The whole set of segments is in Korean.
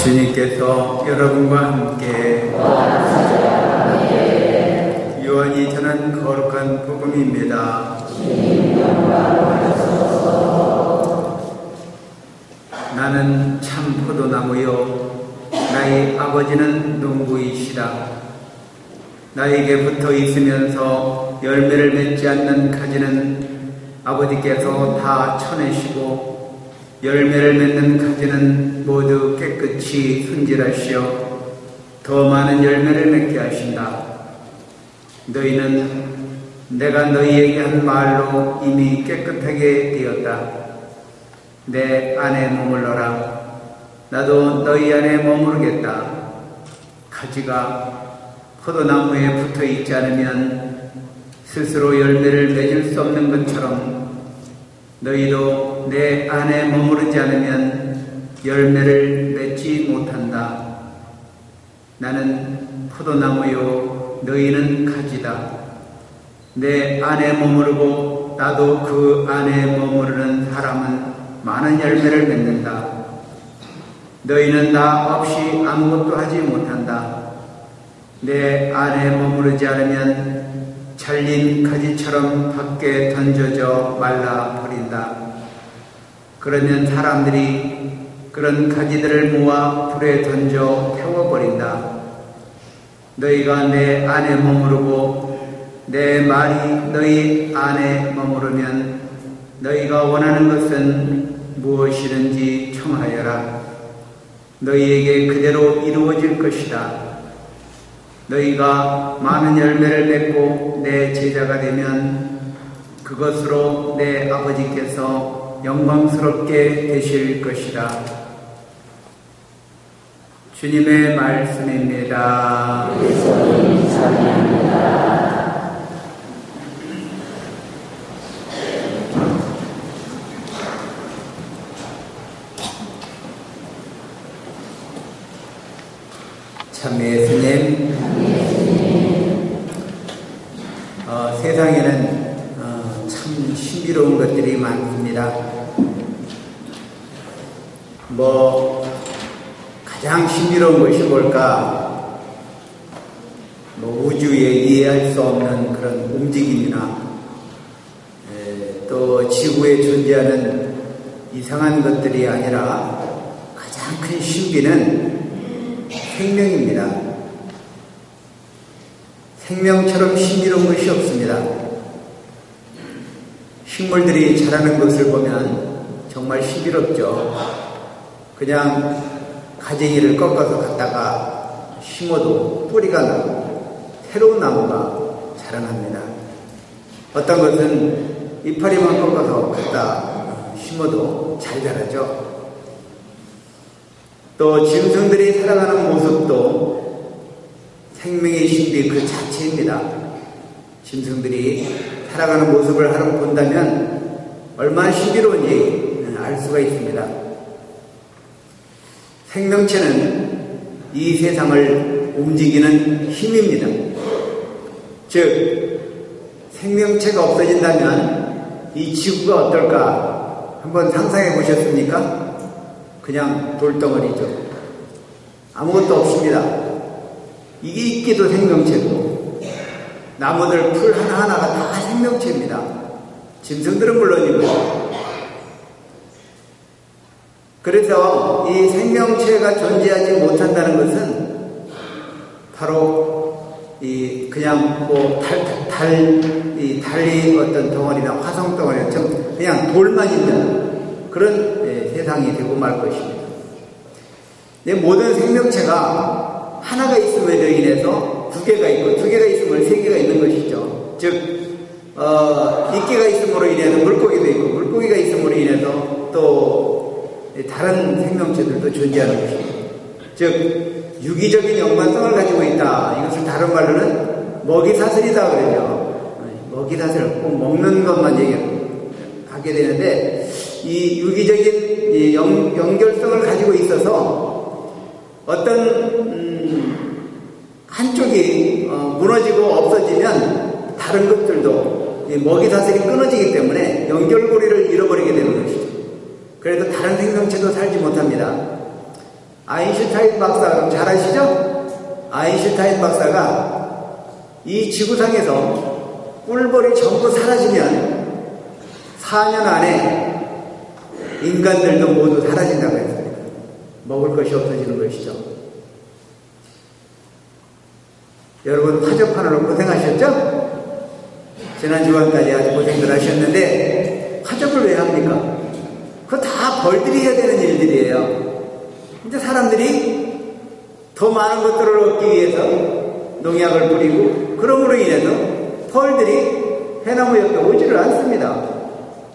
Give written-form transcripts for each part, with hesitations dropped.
주님께서 여러분과 함께 요한이 전한 거룩한 복음입니다. 나는 참 포도나무요 나의 아버지는 농부이시라. 나에게 붙어 있으면서 열매를 맺지 않는 가지는 아버지께서 다 쳐내시고 열매를 맺는 가지는 모두 깨끗이 손질하시어 더 많은 열매를 맺게 하신다. 너희는 내가 너희에게 한 말로 이미 깨끗하게 되었다. 내 안에 머물러라. 나도 너희 안에 머무르겠다. 가지가 포도나무에 붙어 있지 않으면 스스로 열매를 맺을 수 없는 것처럼 너희도 내 안에 머무르지 않으면 열매를 맺지 못한다. 나는 포도나무요 너희는 가지다. 내 안에 머무르고 나도 그 안에 머무르는 사람은 많은 열매를 맺는다. 너희는 나 없이 아무것도 하지 못한다. 내 안에 머무르지 않으면 잘린 가지처럼 밖에 던져져 말라버린다. 그러면 사람들이 그런 가지들을 모아 불에 던져 태워버린다. 너희가 내 안에 머무르고 내 말이 너희 안에 머무르면 너희가 원하는 것은 무엇이든지 청하여라. 너희에게 그대로 이루어질 것이다. 너희가 많은 열매를 맺고 내 제자가 되면 그것으로 내 아버지께서 영광스럽게 되실 것이다. 주님의 말씀입니다. 참 예수님, 세상에는 참 신비로운 것들이 많습니다. 가장 신비로운 것이 뭘까? 우주에 이해할 수 없는 그런 움직임이나 또 지구에 존재하는 이상한 것들이 아니라 가장 큰 신비는 생명입니다. 생명처럼 신비로운 것이 없습니다. 식물들이 자라는 것을 보면 정말 신비롭죠. 그냥 가지를 꺾어서 갖다가 심어도 뿌리가 나고 새로운 나무가 자라납니다. 어떤 것은 이파리만 꺾어서 갖다 심어도 잘 자라죠. 또 짐승들이 살아가는 모습도 생명의 신비 그 자체입니다. 짐승들이 살아가는 모습을 본다면 얼마나 신비로운지 알 수가 있습니다. 생명체는 이 세상을 움직이는 힘입니다. 즉 생명체가 없어진다면 이 지구가 어떨까 한번 상상해 보셨습니까? 그냥 돌덩어리죠. 아무것도 없습니다. 이게 있기도 생명체고 나무들 풀 하나하나가 다 생명체입니다. 짐승들은 물론이고. 그래서 이 생명체가 존재하지 못한다는 것은 바로 그냥 달리 어떤 덩어리나 화성 덩어리나 그냥 돌만 있는 그런 세상이 되고 말 것입니다. 모든 생명체가 하나가 있음으로 인해서 두 개가 있고 두 개가 있으면 세 개가 있는 것이죠. 즉 이끼가 있음으로 인해서 물고기도 있고 물고기가 있음으로 인해서 또 다른 생명체들도 존재하는 것입니다. 즉 유기적인 연관성을 가지고 있다. 이것을 다른 말로는 먹이사슬이다 그러죠. 먹이사슬 꼭 먹는 것만 얘기하게 되는데 이 유기적인 연결성을 가지고 있어서 어떤 한쪽이 무너지고 없어지면 다른 것들도 먹이사슬이 끊어지기 때문에 연결고리를 잃어버리게 되는 것이죠. 그래서 다른 생명체도 살지 못합니다. 아인슈타인 박사 그럼 잘 아시죠? 아인슈타인 박사가 이 지구상에서 꿀벌이 전부 사라지면 4년 안에 인간들도 모두 사라진다고 했습니다. 먹을 것이 없어지는 것이죠. 여러분 화적판으로 고생하셨죠? 지난 주간까지 아주 고생들 하셨는데 화적을 왜 합니까? 그거 다 벌들이 해야 되는 일들이에요. 근데 사람들이 더 많은 것들을 얻기 위해서 농약을 뿌리고 그럼으로 인해서 벌들이 해나무 옆에 오지를 않습니다.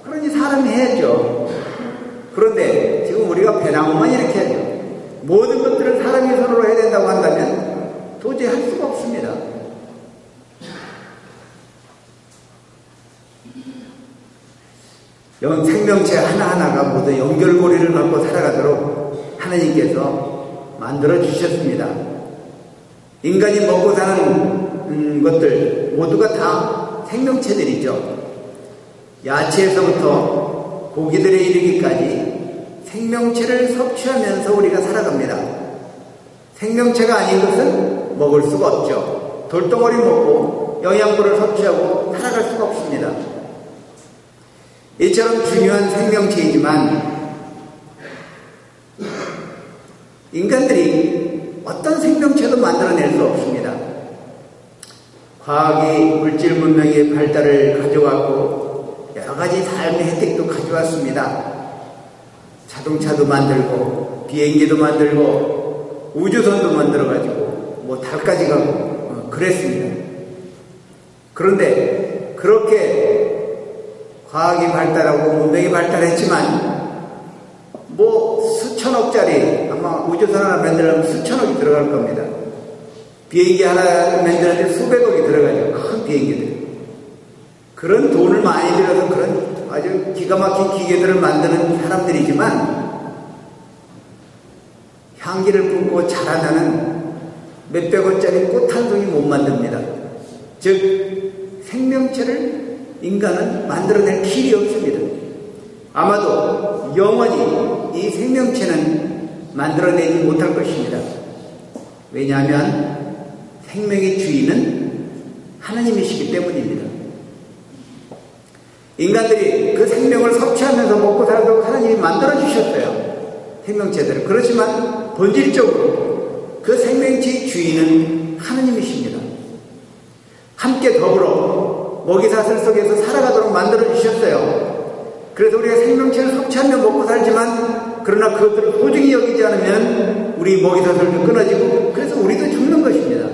그러니 사람이 해야죠. 그런데 지금 우리가 배나무만 이렇게 하죠. 모든 것들을 사람이 손으로 해야 된다고 한다면 도저히 할 수가 없습니다. 생명체 하나하나가 모두 연결고리를 갖고 살아가도록 하나님께서 만들어 주셨습니다. 인간이 먹고 사는 것들 모두가 다 생명체들이죠. 야채에서부터 고기들에 이르기까지 생명체를 섭취하면서 우리가 살아갑니다. 생명체가 아닌 것은 먹을 수가 없죠. 돌덩어리 먹고 영양분을 섭취하고 살아갈 수가 없습니다. 이처럼 중요한 생명체이지만 인간들이 어떤 생명체도 만들어낼 수 없습니다. 과학이 물질 문명의 발달을 가져왔고 여러 가지 삶의 혜택도 가져왔습니다. 자동차도 만들고 비행기도 만들고 우주선도 만들어가지고 뭐 달까지 가고 그랬습니다. 그런데 그렇게 과학이 발달하고 문명이 발달했지만 뭐 수천억짜리 아마 우주선 하나 만들려면 수천억이 들어갈 겁니다. 비행기 하나 만드는데 수백억이 들어가죠. 큰 비행기들. 그런 돈을 많이 들여서 그런 아주 기가 막힌 기계들을 만드는 사람들이지만 향기를 뿜고 자라나는 몇백원짜리 꽃 한 송이 못 만듭니다. 즉 생명체를 인간은 만들어낼 길이 없습니다. 아마도 영원히 이 생명체는 만들어내지 못할 것입니다. 왜냐하면 생명의 주인은 하나님이시기 때문입니다. 인간들이 그 생명을 섭취하면서 먹고 살도록 하나님이 만들어주셨어요. 생명체들을. 그렇지만 본질적으로 그 생명체의 주인은 하나님이십니다. 함께 더불어 먹이사슬 속에서 살아가도록 만들어주셨어요. 그래서 우리가 생명체를 섭취하며 먹고 살지만 그러나 그것들을 소중히 여기지 않으면 우리 먹이사슬도 끊어지고 그래서 우리도 죽는 것입니다.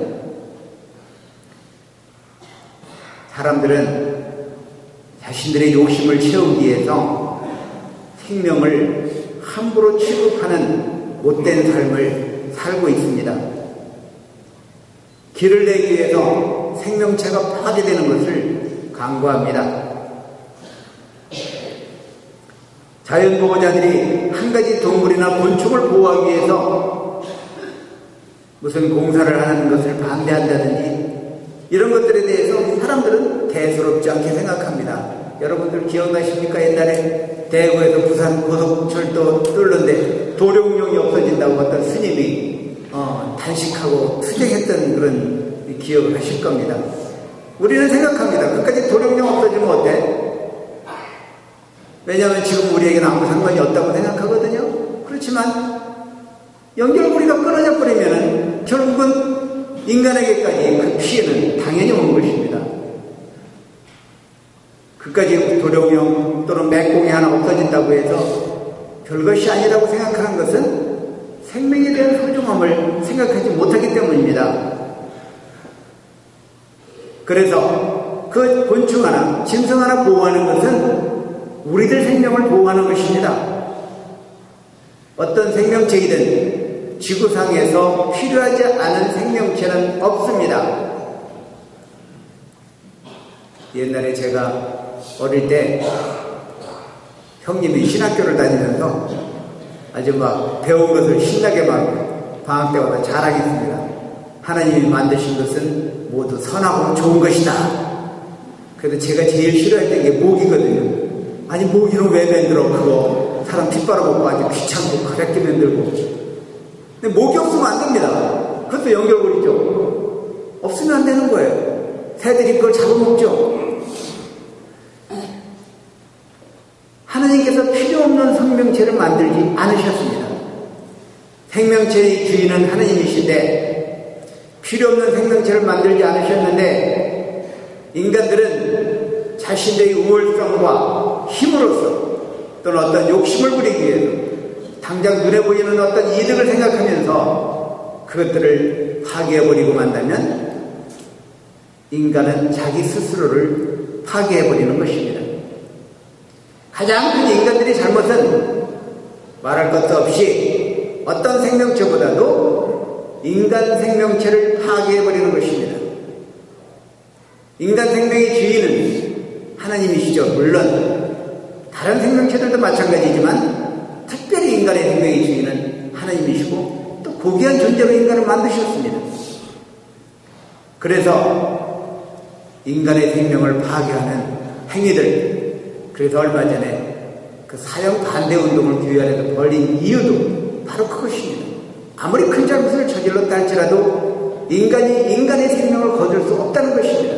사람들은 자신들의 욕심을 채우기 위해서 생명을 함부로 취급하는 못된 삶을 살고 있습니다. 길을 내기 위해서 생명체가 파괴되는 것을 강구합니다. 자연보호자들이 한 가지 동물이나 곤충을 보호하기 위해서 무슨 공사를 하는 것을 반대한다든지 이런 것들에 대해서 사람들은 대수롭지 않게 생각합니다. 여러분들 기억나십니까? 옛날에 대구에서 부산 고속철도 뚫는데 도룡뇽이 없어진다고 어떤 스님이 단식하고 투쟁했던 그런 기억을 하실 겁니다. 우리는 생각합니다. 끝까지 도룡뇽 없어지면 어때? 왜냐하면 지금 우리에게는 아무 상관이 없다고 생각하거든요. 그렇지만 연결고리가 끊어져 버리면 결국은 인간에게까지 그 피해는 당연히 오는 것입니다. 그까지 도룡뇽 또는 맹꽁이 하나 없어진다고 해서 별것이 아니라고 생각하는 것은 생명에 대한 소중함을 생각하지 못하기 때문입니다. 그래서 그 곤충 하나, 짐승 하나 보호하는 것은 우리들 생명을 보호하는 것입니다. 어떤 생명체이든 지구상에서 필요하지 않은 생명체는 없습니다. 옛날에 제가 어릴 때 형님이 신학교를 다니면서 아주 막 배운 것을 신나게 막 방학 때마다 자랑했습니다. 하나님이 만드신 것은 모두 선하고 좋은 것이다. 그래도 제가 제일 싫어했던 게 모기거든요. 아니 모기는 왜 만들어? 그거 사람 피 빨아먹고 아주 귀찮고 그렇게 만들고 근데 목이 없으면 안 됩니다. 그것도 연결고리죠. 없으면 안 되는 거예요. 새들이 그걸 잡아먹죠. 하나님께서 필요 없는 생명체를 만들지 않으셨습니다. 생명체의 주인은 하나님이신데 필요 없는 생명체를 만들지 않으셨는데 인간들은 자신들의 우월성과 힘으로써 또는 어떤 욕심을 부리기 위해서 당장 눈에 보이는 어떤 이득을 생각하면서 그것들을 파괴해버리고 만다면 인간은 자기 스스로를 파괴해버리는 것입니다. 가장 큰 인간들의 잘못은 말할 것도 없이 어떤 생명체보다도 인간 생명체를 파괴해버리는 것입니다. 인간 생명의 주인은 하나님이시죠. 물론 다른 생명체들도 마찬가지지만 특별히 인간의 생명의 주인은 하나님이시고 또 고귀한 존재로 인간을 만드셨습니다. 그래서 인간의 생명을 파괴하는 행위들, 그래서 얼마 전에 그 사형 반대 운동을 교회안에서 벌인 이유도 바로 그것입니다. 아무리 큰 잘못을 저질렀다 할지라도 인간이 인간의 생명을 거둘 수 없다는 것입니다.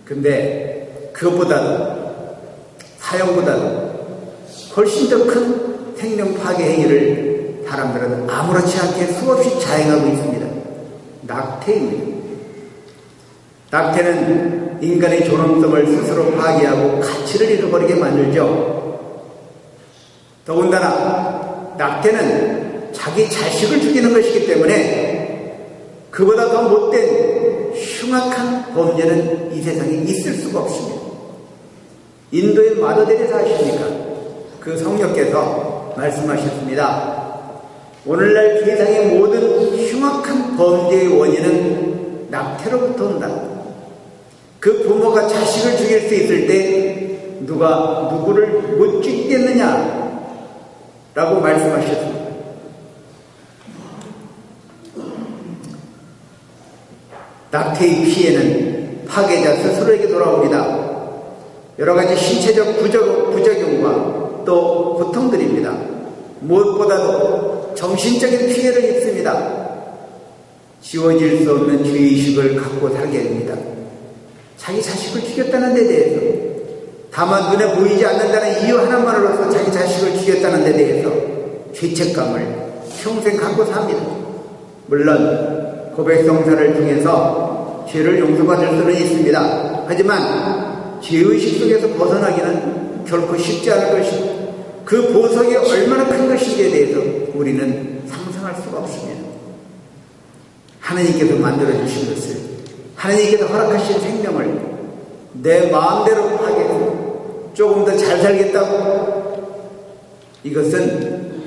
근데 그것보다도 사형보다도 훨씬 더 큰 생명 파괴 행위를 사람들은 아무렇지 않게 수없이 자행하고 있습니다. 낙태입니다. 낙태는 인간의 존엄성을 스스로 파괴하고 가치를 잃어버리게 만들죠. 더군다나 낙태는 자기 자식을 죽이는 것이기 때문에 그보다 더 못된 흉악한 범죄는 이 세상에 있을 수가 없습니다. 인도의 마더데레사 아십니까? 그 성령께서 말씀하셨습니다. 오늘날 세상의 모든 흉악한 범죄의 원인은 낙태로부터 온다. 그 부모가 자식을 죽일 수 있을 때 누가 누구를 못 죽이겠느냐 라고 말씀하셨습니다. 낙태의 피해는 파괴자 스스로에게 돌아옵니다. 여러가지 신체적 부작용과 또 고통들입니다. 무엇보다도 정신적인 피해를 입습니다. 지워질 수 없는 죄의식을 갖고 살게 됩니다. 자기 자식을 죽였다는 데 대해서, 다만 눈에 보이지 않는다는 이유 하나만으로서 자기 자식을 죽였다는 데 대해서 죄책감을 평생 갖고 삽니다. 물론 고백성사를 통해서 죄를 용서받을 수는 있습니다. 하지만 죄의식 속에서 벗어나기는 결코 쉽지 않을 것입니다. 그 보석이 얼마나 큰 것인지에 대해서 우리는 상상할 수가 없습니다. 하나님께서 만들어주신 것을, 하나님께서 허락하신 생명을 내 마음대로 하겠고 조금 더 잘 살겠다고, 이것은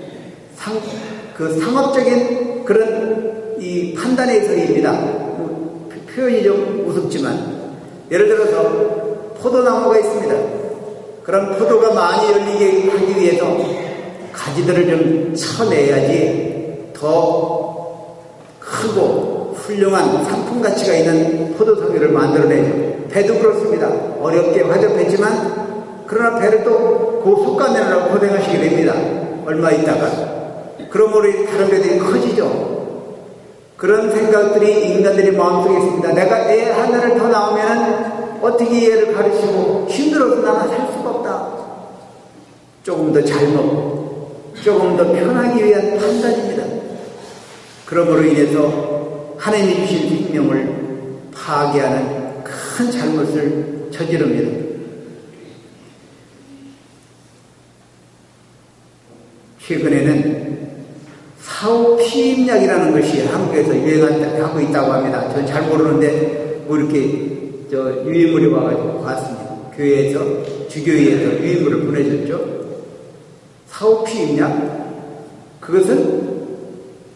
상업적인 그런 이 판단에서입니다. 표현이 좀 우습지만, 예를 들어서 포도나무가 있습니다. 그럼 포도가 많이 열리게 하기 위해서 가지들을 좀 쳐내야지 더 크고 훌륭한 상품 가치가 있는 포도송이를 만들어내죠. 배도 그렇습니다. 어렵게 화접했지만 그러나 배를 또 솟아내느라고 고생하시게 됩니다. 얼마 있다가. 그러므로 다른 배들이 커지죠. 그런 생각들이 인간들의 마음속에 있습니다. 내가 애 하나를 더 낳으면 어떻게 얘를 가르치고 힘들어서 나는 살 수가 없다. 조금 더 잘 먹고 조금 더 편하기 위한 판단입니다. 그러므로 인해서 하나님이 주신 생명을 파괴하는 큰 잘못을 저지릅니다. 최근에는 사후피임약이라는 것이 한국에서 유행하고 있다고 합니다. 전 잘 모르는데 뭐 이렇게 유인물이 와가지고 봤습니다. 교회에서, 주교회에서 유인물을 보내줬죠. 사후피임약, 그것은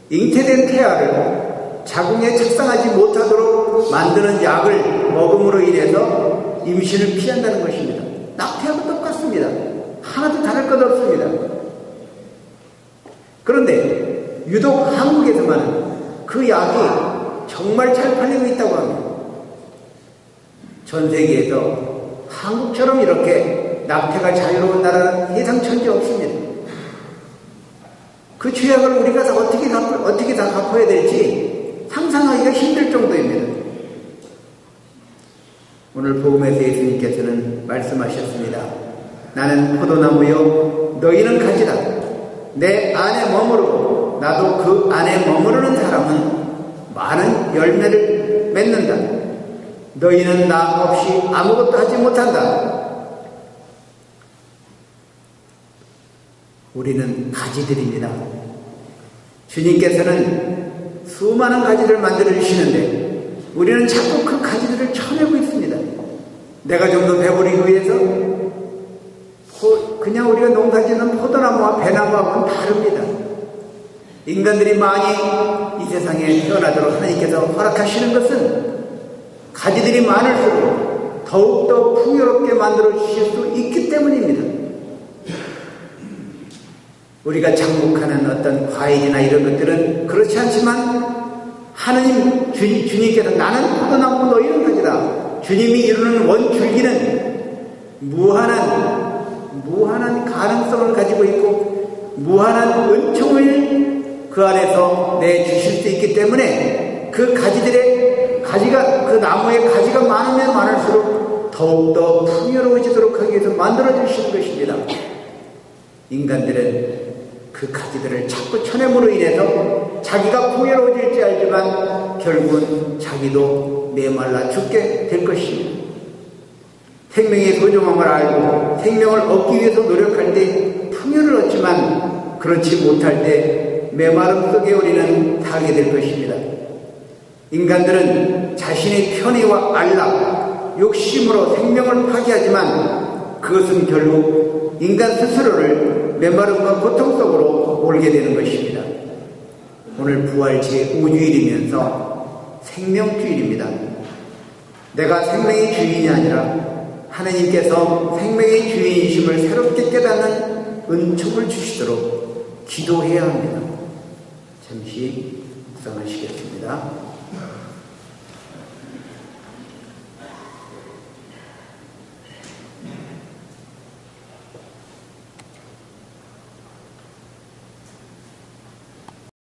잉태된 태아를 자궁에 착상하지 못하도록 만드는 약을 먹음으로 인해서 임신을 피한다는 것입니다. 낙태하고 똑같습니다. 하나도 다를 것 없습니다. 그런데 유독 한국에서만은 그 약이 정말 잘 팔리고 있다고 합니다. 전 세계에서 한국처럼 이렇게 낙태가 자유로운 나라는 세상 천지 없습니다. 그 죄악을 우리가 어떻게 다 갚아야 될지 상상하기가 힘들 정도입니다. 오늘 복음에서 예수님께서는 말씀하셨습니다. 나는 포도나무요 너희는 가지다. 내 안에 머무르고 나도 그 안에 머무르는 사람은 많은 열매를 맺는다. 너희는 나 없이 아무것도 하지 못한다. 우리는 가지들입니다. 주님께서는 수많은 가지를 만들어 주시는데 우리는 자꾸 그 가지들을 쳐내고 있습니다. 내가 좀 더 배부르기 위해서 그냥 우리가 농사짓는 포도나무와 배나무하고는 다릅니다. 인간들이 많이 이 세상에 태어나도록 하나님께서 허락하시는 것은 가지들이 많을수록 더욱더 풍요롭게 만들어 주실 수 있기 때문입니다. 우리가 장목하는 어떤 과일이나 이런 것들은 그렇지 않지만 하느님 주님께서 나는 포도나무 너희는 가지라. 주님이 이루는 원줄기는 무한한 가능성을 가지고 있고 무한한 은총을 그 안에서 내주실 수 있기 때문에 그 그 나무의 가지가 많으면 많을수록 더욱더 풍요로워지도록 하기 위해서 만들어 주시는 것입니다. 인간들은 그 가지들을 자꾸 쳐냄으로 인해서 자기가 풍요로워질지 알지만 결국은 자기도 메말라 죽게 될 것입니다. 생명의 소중함을 알고 생명을 얻기 위해서 노력할 때 풍요를 얻지만 그렇지 못할 때 메마름 속에 우리는 살게 될 것입니다. 인간들은 자신의 편의와 안락, 욕심으로 생명을 파괴하지만 그것은 결국 인간 스스로를 메마름과 고통 속으로 몰게 되는 것입니다. 오늘 부활 제5주일이면서 생명주일입니다. 내가 생명의 주인이 아니라 하나님께서 생명의 주인이심을 새롭게 깨닫는 은총을 주시도록 기도해야 합니다. 잠시 묵상하시겠습니다.